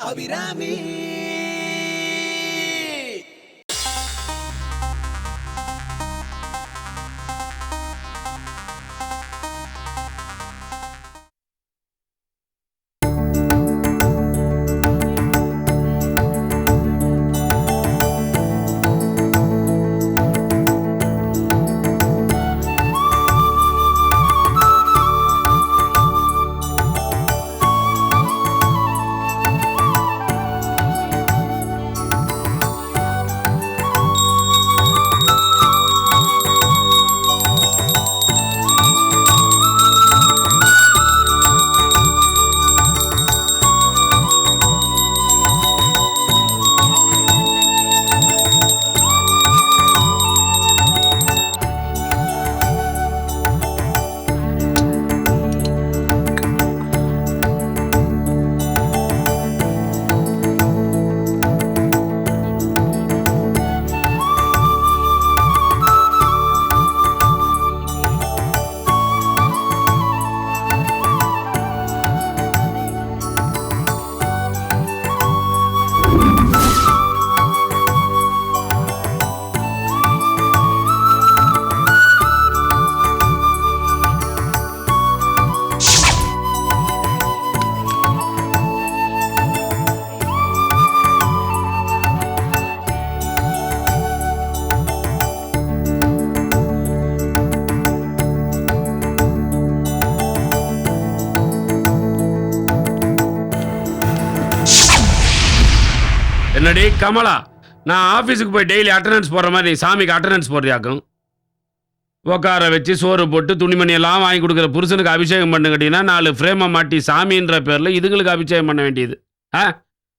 அபிராமி. என்னடி கமலா, நான் ஆஃபீஸுக்கு போய் டெய்லி அட்டண்டன்ஸ் போடுற மாதிரி சாமிக்கு அட்டண்டன்ஸ் போடுறியாக்கும். உட்கார வச்சு சோறு போட்டு துணிமணி எல்லாம் வாங்கி கொடுக்குற புருஷனுக்கு அபிஷேகம் பண்ணுங்கட்டினா 4 ஃப்ரேமை மாட்டி சாமின்ற பேரில் இதுங்களுக்கு அபிஷேகம் பண்ண வேண்டியது.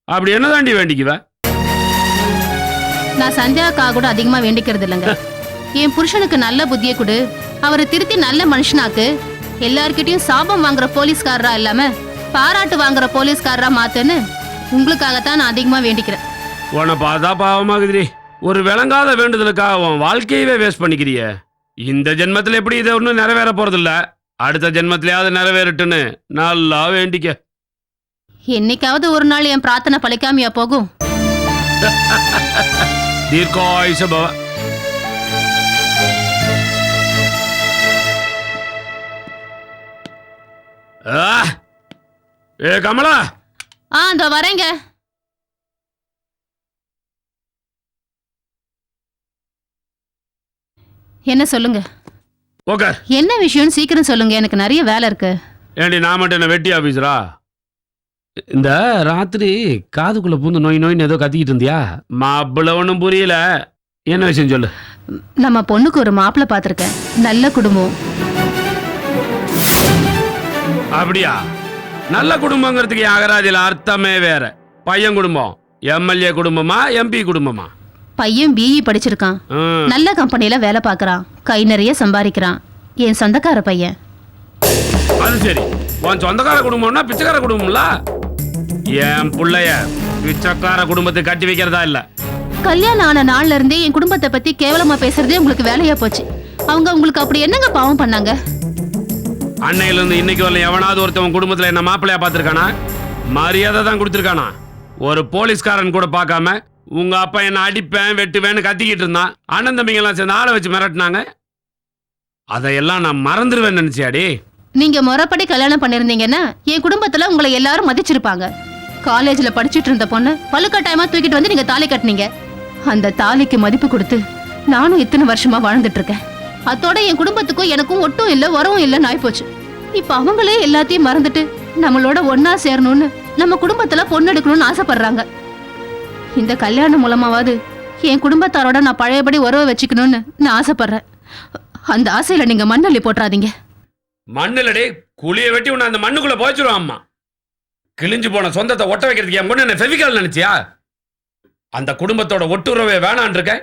அப்படி என்ன தாண்டி வேண்டிக்குவ? நான் சந்தியாக்கா கூட அதிகமா வேண்டிக்கிறது இல்லைங்க. என் புருஷனுக்கு நல்ல புத்தியை கொடு, அவரை திருத்தி நல்ல மனுஷனாக்கு, எல்லார்கிட்டையும் சாபம் வாங்குற போலீஸ்காரரா இல்லாம பாராட்டு வாங்குற போலீஸ்காரரா மாத்துன்னு உங்களுக்காகத்தான் நான் அதிகமா வேண்டிக்கிறேன். உன்னை பார்த்தா பாவமாகுதுடி. ஒரு விளங்காத வேண்டுதலுக்காக உன் வாழ்க்கையவே வேஸ்ட் பண்ணிக்கிறிய. இந்த ஜென்மத்தில் எப்படி இதை ஒன்றும் நிறைவேற போறதில்ல, அடுத்த ஜென்மத்திலேயாவது நிறைவேறட்டுன்னு நல்லா வேண்டிக்க. என்னைக்காவது ஒரு நாள் என் பிரார்த்தனை பழிக்காமையா போகும்? தீர்க்காயுஷ பவ. ஏ கமலா. இதோ வரேங்க. என்ன சொல்லுங்க? உட்கார். என்ன விஷயம் சீக்கிரம் சொல்லுங்க, எனக்கு நிறைய வேலை இருக்கு. ஏண்டி நான் மட்டும் என்ன வெட்டி ஆபீஸரா? இந்த ராத்திரி காதுக்குள்ள பூந்து நோய் நோயின்னு ஏதோ கத்திக்கிட்டு இருந்தியா? மாப்பிள்ள ஒன்றும் புரியல, என்ன விஷயம் சொல்லு. நம்ம பொண்ணுக்கு ஒரு மாப்பிள்ளை பார்த்துருக்கேன், நல்ல குடும்பம். அப்படியா? நல்ல குடும்பங்கிறதுக்கு அகராதியில் அர்த்தமே வேற. பையன் குடும்பம் எம்எல்ஏ குடும்பமா எம்பி குடும்பமா? பையன் பிஇ படிச்சிருக்கான், நல்ல கம்பெனில வேலை பார்க்கறான், கை நிறைய சம்பாதிக்கிறான். என் சொந்தக்கார பையன். அது சரி, உன் சொந்தக்கார குடும்பம்னா பிச்சைக்கார குடும்பம்ல. என் புள்ளைய பிச்சைக்கார குடும்பத்தை கட்டி வைக்கிறதா இல்ல. கல்யாணம் ஆன நாள்ல இருந்தே என் குடும்பத்தை பத்தி கேவலமா பேசுறதே உங்களுக்கு வேலையா போச்சு. அவங்க உங்களுக்கு அப்படி என்னங்க பாவம் பண்ணாங்க? அன்னையில இருந்து இன்னைக்கு வரல எவனாவது ஒருத்தவன் குடும்பத்துல என்ன மாப்பிள்ளையா பார்த்திருக்கானா? மரியாதை தான் கொடுத்திருக்கானா? ஒரு போலீஸ்காரன் கூட பார்க்காம உங்க அப்பா என்ன அடிப்பேன் வெட்டுவேன்னு கத்திக்கிட்டு இருந்தான். அண்ணன் தம்பிங்க எல்லாம் சேர்ந்து ஆளை வச்சு மிரட்டினாங்க. அதையெல்லாம் நான் மறந்துடுவேன் நினைச்சியாடி? நீங்க முறைப்படி கல்யாணம் பண்ணிருந்தீங்கன்னா என் குடும்பத்துல உங்களை எல்லாரும் மதிச்சிருப்பாங்க. காலேஜ்ல படிச்சுட்டு இருந்த பொண்ணு பழுக்கட்டாயமா தூக்கிட்டு வந்து நீங்க தாலி கட்டினீங்க. அந்த தாலிக்கு மதிப்பு கொடுத்து நானும் இத்தனை வருஷமா வாழ்ந்துட்டு இருக்கேன். அதோட என் குடும்பத்துக்கும் எனக்கும் ஒட்டும் இல்ல உறவும் இல்லைன்னு ஆயிப்போச்சு. இப்ப அவங்களே எல்லாத்தையும் மறந்துட்டு நம்மளோட ஒன்னா சேரணும்னு நம்ம குடும்பத்துல பொண்ணு எடுக்கணும்னு ஆசைப்படுறாங்க. இந்த கல்யாணம் மூலமாவது என் குடும்பத்தாரோட நான் பழையபடி உறவை வச்சுக்கணும்னு நான் ஆசைப்படுறேன். அந்த ஆசையில நீங்க மண்ணள்ளி போட்டுறாதீங்க. மண்ணிலடே குழிய வெட்டி உன்னை அந்த மண்ணுக்குள்ள போய்ச்சிருவான் அம்மா. கிழிஞ்சு போன சொந்தத்தை ஒட்ட வைக்கிறதுக்கு என் பொண்ணு என்ன ஃபெவிகால் நினைச்சியா? அந்த குடும்பத்தோட ஒட்டுறவே வேணான் இருக்க,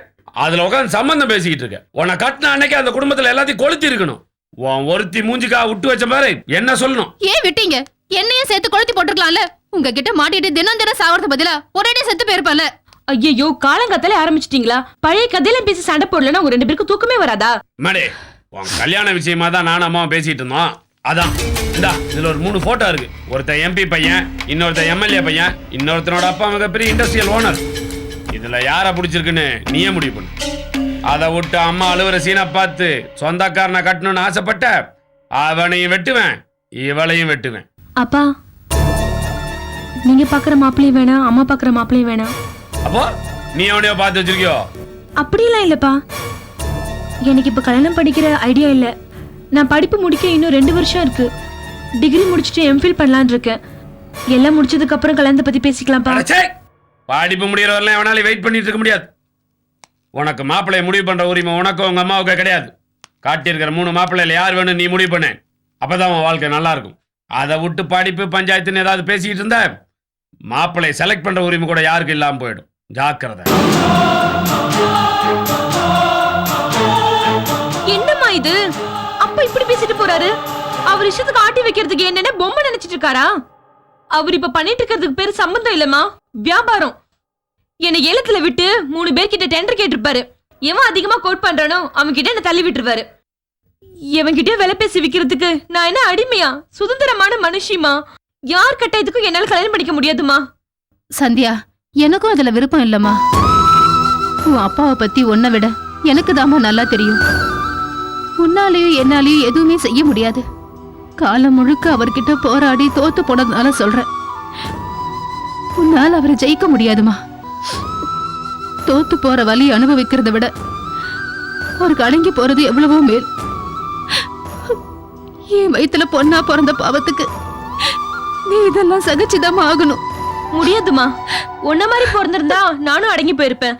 அதுல உட்காந்து சம்பந்தம் பேசிக்கிட்டு இருக்க. உன்னை கட்டின அன்னைக்கு அந்த குடும்பத்துல எல்லாத்தையும் கொளுத்தி இருக்கணும். உன் ஒருத்தி மூஞ்சிக்கா விட்டு வச்ச மாதிரி என்ன சொல்லணும்? ஏன் விட்டீங்க? என்னையும் சேர்த்து கொளுத்தி போட்டுருக்கலாம்ல. உங்ககிட்ட மாட்டிட்டு தினம் தினம் சாவறது பதிலா ஒரேடியா செத்து போயிருப்பல. ஐயோ, காலங்காத்தாலே ஆரம்பிச்சிட்டீங்களா? பழைய கதையில பேசி சண்டை போடலன்னா உங்க 2 பேருக்கு தூக்கமே வராதா? மேடே, உன் கல்யாண விஷயமா தான் நானும் அம்மா பேசிட்டு இருந்தோம். அதான் இந்தா இதுல ஒரு 3 போட்டோ இருக்கு. ஒருத்தன் எம்பி பையன், இன்னொருத்தன் எம்எல்ஏ பையன், இன்னொருத்தனோட அப்பா மிகப்பெரிய இண்டஸ்ட்ரியல் ஓனர். இதுல யாரை பிடிச்சிருக்குன்னு நீயே முடிவு பண்ணு. அதை விட்டு அம்மா அழுவுற சீனை பார்த்து சொந்தக்காரனை கட்டணும்னு ஆசைப்பட்ட அவனையும் வெட்டுவேன், இவளையும் வெட்டுவேன். அப்பா, நீங்க பாக்குற மாப்பிளையும் வேணாம், அம்மா பாக்குற மாப்பிளையும் வேணாம். அப்போ நீ அவனையோ பார்த்து வச்சிருக்கியோ? அப்படியெல்லாம் இல்லப்பா. எனக்கு இப்ப கல்யாணம் படிக்கிற ஐடியா இல்ல. நான் படிப்பு முடிக்க இன்னும் 2 வருஷம் இருக்கு. டிகிரி முடிச்சுட்டு எம்ஃபில் பண்ணலான்னு இருக்கேன். எல்லாம் முடிச்சதுக்கு அப்புறம் கல்யாணத்தை பத்தி பேசிக்கலாம்ப்பா. அடச்சே! படிப்பு முடிகிற வரலாம் எவனாலும் வெயிட் பண்ணிட்டு இருக்க முடியாது. உனக்கு மாப்பிள்ளைய முடிவு பண்ற உரிமை உனக்கும் உங்க அம்மாவுக்கு கிடையாது. காட்டியிருக்கிற 3 மாப்பிள்ளையில யார் வேணும் நீ முடிவு பண்ண. அப்பதான் உன் வாழ்க்கை நல்லா இருக்கும். அதை விட்டு படிப்பு பஞ்சாயத்துன்னு ஏதாவது பேசிக்கிட்டு இருந்த மாப்பிள்ளைய செலக்ட் பண்ற உரிமை கூட யாருக்கு இல்லாம போயிடும். ஜாக்கிரதை. என்னம்மா இது? அப்பா இப்படி பேசிட்டு போறாரு. அவர் இஷ்டத்துக்கு ஆட்டி வைக்கிறதுக்கு என்னென்ன பொம்மை நினைச்சிட்டு இருக்காரா? அவர் இப்ப பண்ணிட்டு இருக்கிறதுக்கு பேரு சம்பந்தம் இல்லம்மா, வியாபாரம். என்னை ஏலத்துல விட்டு 3 பேர்கிட்ட டெண்டர் கேட்டிருப்பாரு. எவன் அதிகமா கோட் பண்றானோ அவன் கிட்ட என்ன தள்ளி விட்டுருவாரு. எவன் கிட்ட விலை பேசி விக்கிறதுக்கு நான் என்ன அடிமையா? சுதந்திரமான மனுஷிமா. யார் கட்டாயத்துக்கும் என்னால கல்யாணம் பண்ணிக்க முடியாதுமா. சந்தியா, எனக்கும் அதுல விருப்பம் இல்லம்மா. உன் அப்பாவை பத்தி உன்னை விட எனக்கு தாமா நல்லா தெரியும். உன்னாலேயும் என்னாலேயும் எதுவுமே செய்ய முடியாது. காலம் முழுக்க அவர்கிட்ட போராடி தோத்து போனதுனால சொல்றேன். உன்னால் அவரை ஜெயிக்க முடியாதுமா. தோத்து போற வலி அனுபவிக்கிறத விட அவருக்கு அடங்கி போறது எவ்வளவோ மேல். என் வயித்துல பொண்ணா பிறந்த பாவத்துக்கு நீ இதெல்லாம் சகிச்சுதாமா ஆகணும். முடியாதுமா. உன்ன மாதிரி பிறந்திருந்தா நானும் அடங்கி போயிருப்பேன்.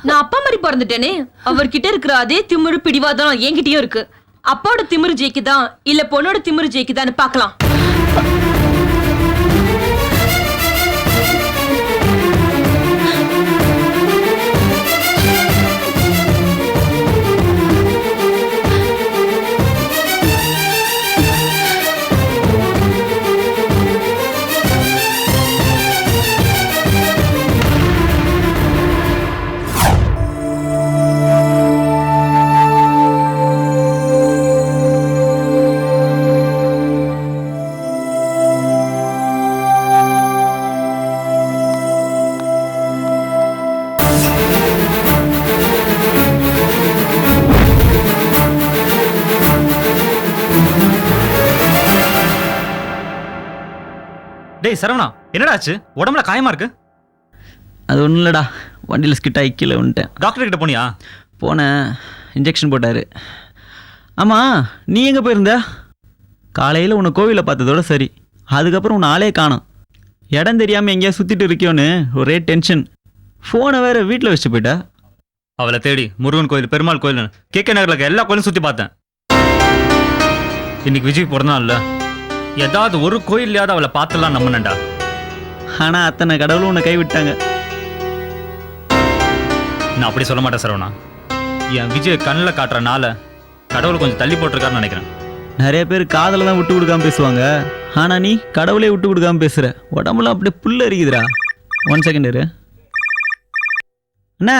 நான் அப்பா மாதிரி பிறந்துட்டேனே. அவர்கிட்ட இருக்கிற அதே திமிரு பிடிவாதம் என்கிட்டயும் இருக்கு. அப்பாவோட திமிரு ஜெயிக்குதான் இல்ல பொண்ணோட திமிரு ஜெயிக்குதான்னு பார்க்கலாம். டேய் சரவணா, என்னடா ஆச்சு? உடம்புல காயமா இருக்கு. அது ஒன்றும் இல்லைடா, வண்டியில் ஸ்கிட் ஆகி கீழே வந்துட்டேன். டாக்டர் கிட்ட போனியா? போனேன், இன்ஜெக்ஷன் போட்டார். ஆமாம், நீ எங்கே போயிருந்த? காலையில் உன்னை கோவிலில் பார்த்ததோட சரி, அதுக்கப்புறம் உன்னை ஆளே காணோம். இடம் தெரியாமல் எங்கேயா சுற்றிட்டு இருக்கியோன்னு ஒரே டென்ஷன். ஃபோனை வேறு வீட்டில் வச்சுட்டு போயிட்டா. அவளை தேடி முருகன் கோயில், பெருமாள் கோயில், கேகே நகரில் இருக்க எல்லா கோயிலும் சுற்றி பார்த்தேன். இன்னைக்கு விஜய் பிறந்தநாள் இல்லை, ஏதாவது ஒரு கோயில்லையாவது அவளை பார்த்துலாம் நம்பினேன்டா. ஆனால் அத்தனை கடவுளும் உன்னை கைவிட்டாங்க. நான் அப்படி சொல்ல மாட்டேன் சரவணா. என் விஜய் கண்ணில் காட்டுறனால கடவுள் கொஞ்சம் தள்ளி போட்டிருக்காருன்னு நினைக்கிறேன். நிறைய பேர் காதலை தான் விட்டு கொடுக்காம பேசுவாங்க, ஆனால் நீ கடவுளே விட்டு கொடுக்காம பேசுகிற. உடம்புலாம் அப்படியே புல்ல இருக்குதுடா. 1 செகண்ட் இரு. அண்ணா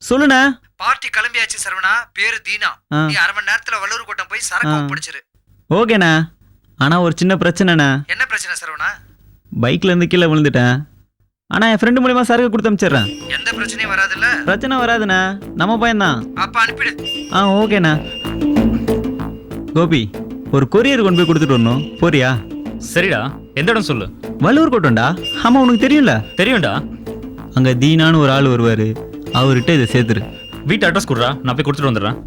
சொல்லுண்ணா. பார்ட்டி கிளம்பியாச்சு சரவணா. பேரு தீனா. நீ 1/2 மணி நேரத்துல வள்ளூர் கோட்டம் போய் சரக்கு பிடிச்சிரு. ஓகேண்ணா. ஆனால் ஒரு சின்ன பிரச்சனைண்ணா. என்ன பிரச்சனை சரவணா? பைக்ல இருந்து கீழே விழுந்துட்டேன். ஆனால் என் ஃப்ரெண்டு மூலியமா சரக்கு கொடுத்து அனுப்பிச்சிடுறேன். எந்த பிரச்சனையும் வராதுல்ல? பிரச்சனை வராதுண்ணா, நம்ம பையன்தான். அப்ப அனுப்பிடு. ஓகேண்ணா. கோபி, ஒரு கொரியர் கொண்டு போய் கொடுத்துட்டு வரணும், போறியா? சரிடா, எந்த இடம் சொல்லு. வள்ளூர் கோட்டம்டா. ஆமாம், உனக்கு தெரியும்ல? தெரியும்டா. அங்கே தீனான்னு ஒரு ஆள் வருவார், அவர்கிட்ட இதை சேர்த்துரு. வீட்டு அட்ரஸ் கொடுறா, நான் போய் கொடுத்துட்டு வந்துடுறேன்.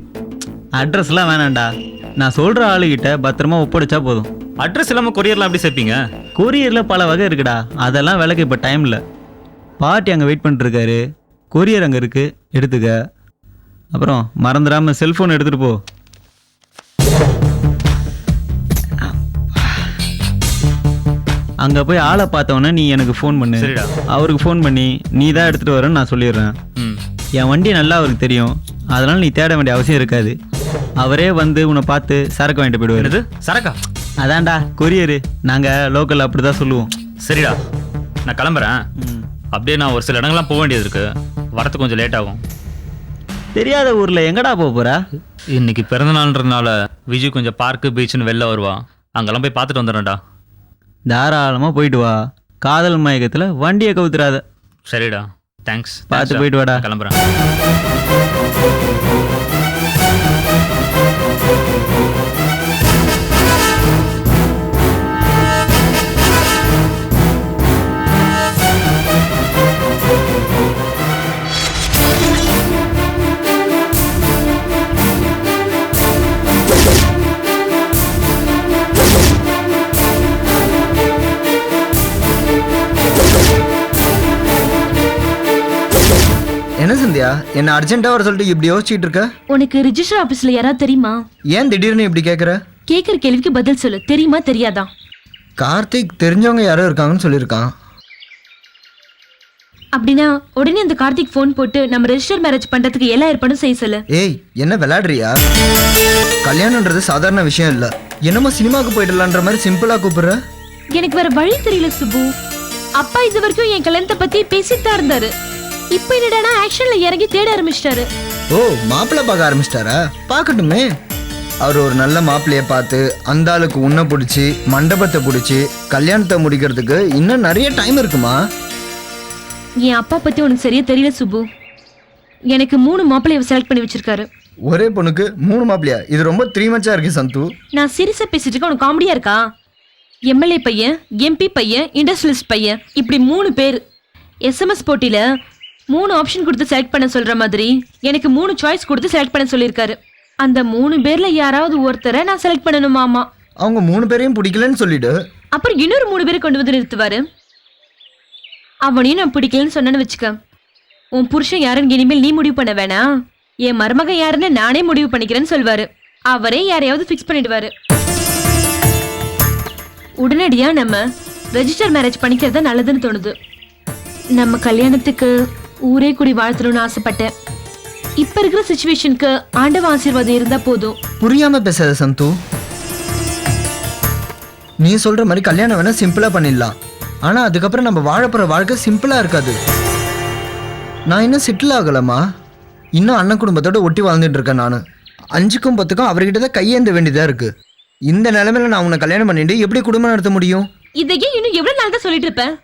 அட்ரஸ்லாம் வேணாண்டா, நான் சொல்கிற ஆளுகிட்ட பத்திரமா ஒப்படைச்சா போதும். அட்ரஸ் இல்லாமல் கொரியர்லாம் எப்படி சேர்ப்பீங்க? கொரியரில் பல வகை இருக்குடா, அதெல்லாம் விலைக்கு இப்போ டைம் இல்லை. பார்ட்டி அங்கே வெயிட் பண்ணிட்டுருக்காரு, கொரியர் அங்கே இருக்குது, எடுத்துக்க. அப்புறம் மறந்துடாமல் செல்ஃபோன் எடுத்துகிட்டு போ. அங்கே போய் ஆளை பார்த்தவொன்னே நீ எனக்கு ஃபோன் பண்ணு. சரிடா. அவருக்கு ஃபோன் பண்ணி நீ தான் எடுத்துகிட்டு வரேன்னு நான் சொல்லிடுறேன். என் வண்டி நல்லா அவருக்கு தெரியும், அதனால் நீ தேட வேண்டிய அவசியம் இருக்காது. அவரே வந்து உன்னை பார்த்து சரக்கு வாங்கிட்டு போயிடுவாரு. என்னது சரக்கா? அதான்டா கொரியரு, நாங்கள் லோக்கல் அப்படி தான் சொல்லுவோம். சரிடா, நான் கிளம்புறேன். அப்படியே நான் ஒரு சில இடங்கள்லாம் போக வேண்டியது இருக்கு, வரத்துக்கு கொஞ்சம் லேட் ஆகும். தெரியாத ஊரில் எங்கடா போக போகிறா? இன்னைக்கு பிறந்தநாள்ன்றதுனால விஜய் கொஞ்சம் பார்க்கு பீச்சுன்னு வெளில வருவான். அங்கெல்லாம் போய் பார்த்துட்டு வந்துடுறேன்டா. தாராளமாக போயிட்டு வா. காதல் மயக்கத்தில் வண்டியை கவுத்துறாத. சரிடா, தேங்க்ஸ். பார்த்து போயிட்டு வாடா. கிளம்புறேன். என்ன சந்தியா, என்ன அர்ஜென்ட்டா வர சொல்லிட்டு இப்படி யோசிச்சுட்டு இருக்க? உனக்கு ரிஜிஸ்டர் ஆபீஸ்ல யாராவது தெரியுமா? ஏன் திடீர்னு இப்படி கேக்குற? கேக்குற கேள்விக்கு பதில் சொல்லு. தெரியுமா தெரியாதா? கார்த்திக் தெரிஞ்சவங்க யாரோ இருக்காங்கன்னு சொல்லியிருக்கான். அப்படின்னா உடனே அந்த கார்த்திக் ஃபோன் போட்டு நம்ம ரெஜிஸ்டர் மேரேஜ் பண்றதுக்கு எல்லா ஏற்பாடும் செய்ய சொல்லு. ஏய், என்ன விளையாடுறியா? கல்யாணம்ன்றது சாதாரண விஷயம் இல்ல. என்னமோ சினிமாவுக்கு போயிடலான்ற மாதிரி சிம்பிளா கூப்பிடுற. எனக்கு வேற வழி தெரியல சுபு. அப்பா இது வரைக்கும் என் கல்யாணத்தை பத்தி பேசிட்டு தான் இருந்தாரு. இப்ப என்னடானா ஆக்ஷன்ல இறங்கி தேட ஆரம்பிச்சிட்டாரு. ஓ, மாப்பிள்ளை பார்க்க ஆரம்பிச்சிட்டாரா? பார்க்கட்டுமே. அவர் ஒரு நல்ல மாப்பிள்ளைய பார்த்து அந்த ஆளுக்கு உன்னை பிடிச்சி மண்டபத்தை பிடிச்சி கல்யாணத்தை முடிக்கிறதுக்கு இன்னும் நிறைய டைம் இருக்குமா? என் அப்பா பத்தி உனக்கு சரியா தெரியல சுபு. எனக்கு 3 மாப்பிள்ளைய செலக்ட் பண்ணி வச்சிருக்காரு. ஒரே பொண்ணுக்கு 3 மாப்பிள்ளையா? இது ரொம்ப 3 மச்சா இருக்கு சந்து. நான் சீரியஸா பேசிட்டு இருக்க, உனக்கு காமெடியா இருக்கா? எம்எல்ஏ பையன், எம்பி பையன், இண்டஸ்ட்ரியலிஸ்ட் பையன், இப்படி 3 பேர். எஸ்எம்எஸ் போட்டியில 3 ஆப்ஷன் கொடுத்து செலக்ட் பண்ண சொல்ற மாதிரி எனக்கு 3 சாய்ஸ் கொடுத்து செலக்ட் பண்ண சொல்லியிருக்காரு. அந்த 3 பேர்ல யாராவது ஒருத்தரை நான் செலக்ட் பண்ணணுமாமா. அவங்க 3 பேரையும் பிடிக்கலன்னு சொல்லிடு. அப்புறம் இன்னொரு 3 பேரை கொண்டு வந்து நிறுத்துவாரு. அவனையும் நான் பிடிக்கலன்னு சொன்னேன்னு வச்சுக்க, உன் புருஷன் யாருன்னு இனிமேல் நீ முடிவு பண்ண வேணாம், என் மருமகன் யாருன்னு நானே முடிவு பண்ணிக்கிறேன்னு சொல்வாரு. அவரே யாரையாவது ஃபிக்ஸ் பண்ணிடுவாரு. உடனடியா நம்ம ரெஜிஸ்டர் மேரேஜ் பண்ணிக்கிறது நல்லதுன்னு தோணுது. நம்ம கல்யாணத்துக்கு ஊரே கூடி வாழ்த்தணும்னு ஆசைப்பட்டேன். இப்ப இருக்கிற சிச்சுவேஷனுக்கு ஆண்டவ ஆசீர்வாதம் இருந்தா போதும். புரியாம பேசாத சந்து. நீ சொல்ற மாதிரி கல்யாணம் வேணா சிம்பிளா பண்ணிடலாம். ஆனா அதுக்கப்புறம் நம்ம வாழப்போற வாழ்க்கை சிம்பிளா இருக்காது. நான் இன்னும் செட்டில் ஆகலமா. இன்னும் அண்ணன் குடும்பத்தோட ஒட்டி வாழ்ந்துட்டு இருக்கேன். நான் 5க்கும் 10க்கும் அவர்கிட்ட தான் கையேந்த வேண்டியதா இருக்கு. இந்த நிலைமையில நான் உன்னை கல்யாணம் பண்ணிட்டு எப்படி குடும்பம் நடத்த முடியும்? இதையே இன்னும் எவ்வளவு நாள் தான் சொல்லிட்டு இருப்பேன்?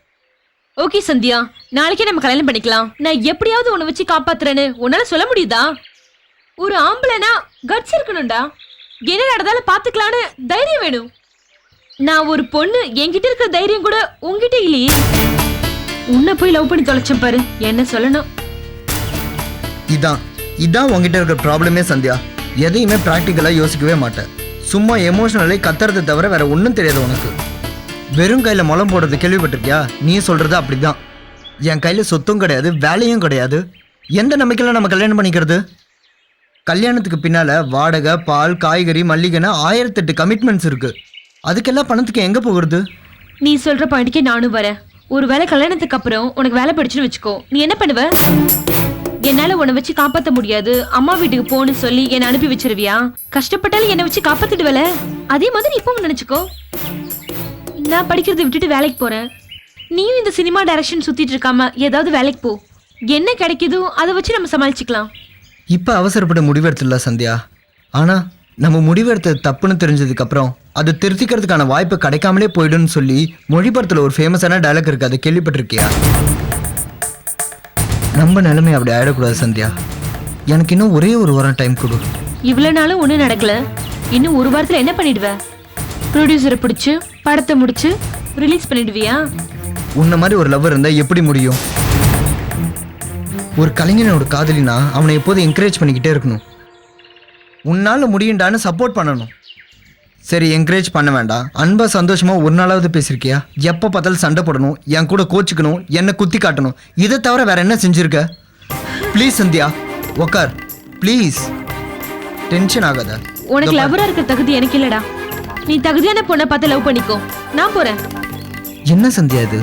ஓகே சந்தியா, நாளைக்கே நம்ம கல்யாணம் பண்ணிக்கலாம். நான் எப்படியாவது உன்னை வச்சு காப்பாத்துறேன்னு உன்னால சொல்ல முடியுதா? ஒரு ஆம்பளைனா கட்ஸ் இருக்கணும்டா. என்ன நடந்தாலும் பாத்துக்கலான்னு தைரியம் வேணும். நான் ஒரு பொண்ணு, என்கிட்ட இருக்கிற தைரியம் கூட உன்கிட்ட இல்லையே. உன்னை போய் லவ் பண்ணி தொலைச்சேன் பாரு, என்ன சொல்லணும்? இதான் உங்ககிட்ட இருக்கிற ப்ராப்ளமே சந்தியா. எதையுமே ப்ராக்டிக்கலா யோசிக்கவே மாட்டேன். சும்மா எமோஷனலி கத்துறதை தவிர வேற ஒன்றும் தெரியாது உனக்கு. வெறும் கையில முளம் போடுறது கேள்விப்பட்டிருக்கியா? நீ சொல்றது அப்படிதான். என் கையில சொத்தும் கிடையாது, வேலையும் கிடையாது. எந்த நம்பிக்கையில நம்ம கல்யாணம் பண்ணிக்கிறது? கல்யாணத்துக்கு பின்னால வாடகை, பால், காய்கறி, மல்லிகைன்னு 1008 கமிட்மெண்ட்ஸ் இருக்கு. அதுக்கெல்லாம் பணத்துக்கு எங்க போகிறது? நீ சொல்ற பாயிண்ட்க்கே நானும் வரேன். ஒருவேளை கல்யாணத்துக்கு அப்புறம் உனக்கு வேலை பிடிச்சுன்னு வச்சுக்கோ, நீ என்ன பண்ணுவ? என்னால உன்னை வச்சு காப்பாத்த முடியாது, அம்மா வீட்டுக்கு போன்னு சொல்லி என்னை அனுப்பி வச்சிருவியா? கஷ்டப்பட்டாலும் என்னை வச்சு காப்பாத்திடுவல. அதே மாதிரி இப்பவும் நினைச்சுக்கோ. நான் படிக்கிறதை விட்டுட்டு வேலைக்கு போறேன். நீயும் இந்த சினிமா டைரக்ஷன் சுத்திட்டு இருக்காம ஏதாவது வேலைக்கு போ. என்ன கிடைக்குதோ அதை வச்சு நம்ம சமாளிச்சுக்கலாம். இப்ப அவசரப்பட முடிவெடுத்துடல சந்தியா. ஆனா நம்ம முடிவெடுத்தது தப்புன்னு தெரிஞ்சதுக்கு அப்புறம் அதை திருத்திக்கிறதுக்கான வாய்ப்பு கிடைக்காமலே போயிடும்னு சொல்லி மொழிபடத்துல ஒரு ஃபேமஸான டயலாக் இருக்கு. அதை கேள்விப்பட்டிருக்கியா? நம்ம நிலைமை அப்படி ஆயிடக்கூடாது சந்தியா. எனக்கு இன்னும் ஒரே ஒரு வாரம் டைம் கொடு. இவ்வளவு நாளும் ஒன்றும் நடக்கல. இன்னும் ஒரு வாரத்துல என்ன பண்ணிடுவ? ப்ரொடியூசரை பிடிச்சு படத்தை முடிச்சு ரிலீஸ் பண்ணிடுவியா? உன்ன மாதிரி ஒரு லவ்வர் இருந்தா எப்படி முடியும்? ஒரு கலைஞனோட காதலினா அவனை எப்போதும் என்கரேஜ் பண்ணிக்கிட்டே இருக்கணும். உன்னால முடியுண்டான்னு சப்போர்ட் பண்ணணும். சரி, என்கரேஜ் பண்ண வேண்டாம், அன்பா சந்தோஷமா ஒரு நாளாவது பேசியிருக்கியா? எப்போ பார்த்தாலும் சண்டை போடணும், என் கூட கோச்சிக்கணும், என்னை குத்தி காட்டணும், இதை தவிர வேற என்ன செஞ்சிருக்க? ப்ளீஸ் சந்தியா, உக்கார் ப்ளீஸ். டென்ஷன் ஆகாத. உனக்கு லவ்வரா இருக்க தகுதி எனக்கு இல்லடா. நீ தகுதியான பொண்ணை பார்த்து லவ் பண்ணிக்கோ. நான் போறேன். என்ன சந்தியா இது?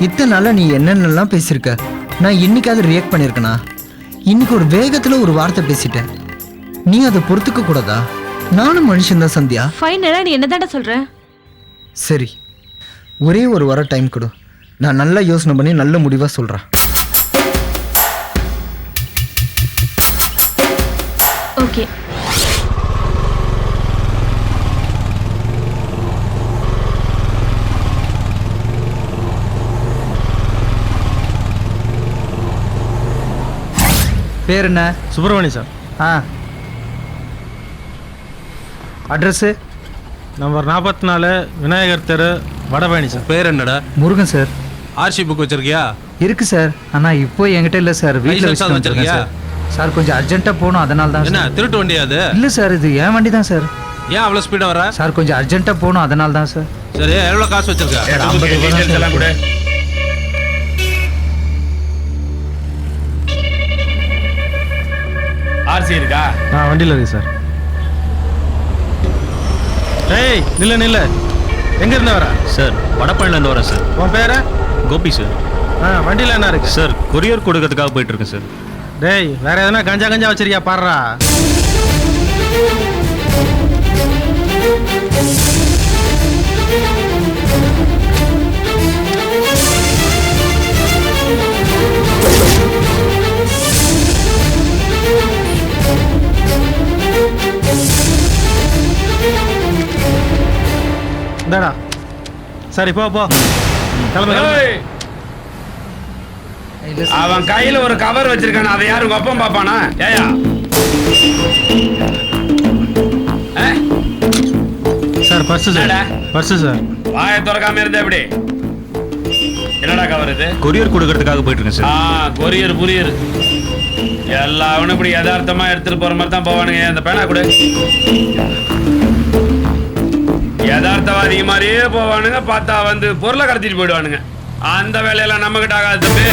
இத்தனை நாளா நீ என்னென்னலாம் பேசியிருக்க. நான் இன்னைக்காவது ரியாக்ட் பண்ணியிருக்கேனா? இன்னைக்கு ஒரு வேகத்துல ஒரு வார்த்தை பேசிட்டேன். நீ அதை பொறுத்துக்க கூடாதா? நானும் மனுஷன்தான் சந்தியா. ஃபைனலா நீ என்னதான்டா சொல்ற? சரி, ஒரே ஒரு வாரம் டைம் கொடு. நான் நல்லா யோசனை பண்ணி நல்ல முடிவா சொல்றேன். ஓகே. பேர் என்ன? சுப்பிரமணி சார். ஆ. அட்ரஸ்ஸு? நம்பர் 44 விநாயகர் தெரு வடபழனி சார். பேர் என்னடா? முருகன் சார். ஆர்சி புக் வச்சிருக்கியா? இருக்கு சார், ஆனால் இப்போ என்கிட்ட இல்லை சார், வீட்டில் லைசென்ஸ் வச்சிருக்கியா? சார் கொஞ்சம் அர்ஜென்ட்டாக போகணும், அதனால தான். என்ன திருட்டு வண்டியா அது? இல்லை சார், இது என் வண்டி தான் சார். ஏன் அவ்வளோ ஸ்பீடாக வர? சார் கொஞ்சம் அர்ஜென்ட்டாக போகணும், அதனால தான் சார். சரி, எவ்வளோ காசு வச்சிருக்கா? டீட்டெயில்ஸ் எல்லாம் கூட ஆர்சி இருக்கா? வண்டியில் இருக்கு சார். ஏய் நில்ல நில்ல, எங்க இருந்து வர? சார் வடபழனிலேருந்து வரேன் சார். உன் பேர? கோபி சார். வண்டியில் என்ன இருக்கு? சார் கொரியர் கொடுக்கறதுக்காக போயிட்டு இருக்கேன் சார். டேய் வேற எதனா கஞ்சா வச்சிருக்கியா பாடுறா. இந்தாடா. சரி போ போ, கிளம்பு கிளம்பு. ஏய், அவன் கையில ஒரு கவர் வச்சிருக்கான, அதை யாரும் ஒப்பம் பாப்பானா? ஏயா sir purse sir. Purse sir. வாயை திறக்காம இருந்த எப்படி? என்னடா கவர் இது? கொரியர் கொடுக்கறதுக்காக போயிட்டு இருக்கேன் சார். கொரியர் புரியர் எல்லாவனும் இப்படி யதார்த்தமா எடுத்துட்டு போற மாதிரி தான் போவானுங்க. அந்த பேனா கூட யதார்த்தவாதி மாதிரியே போவானுங்க, பார்த்தா வந்து பொருளை கடத்திட்டு போயிடுவானுங்க. அந்த வேலையெல்லாம் நம்ம கிட்ட ஆகாது தம்பி.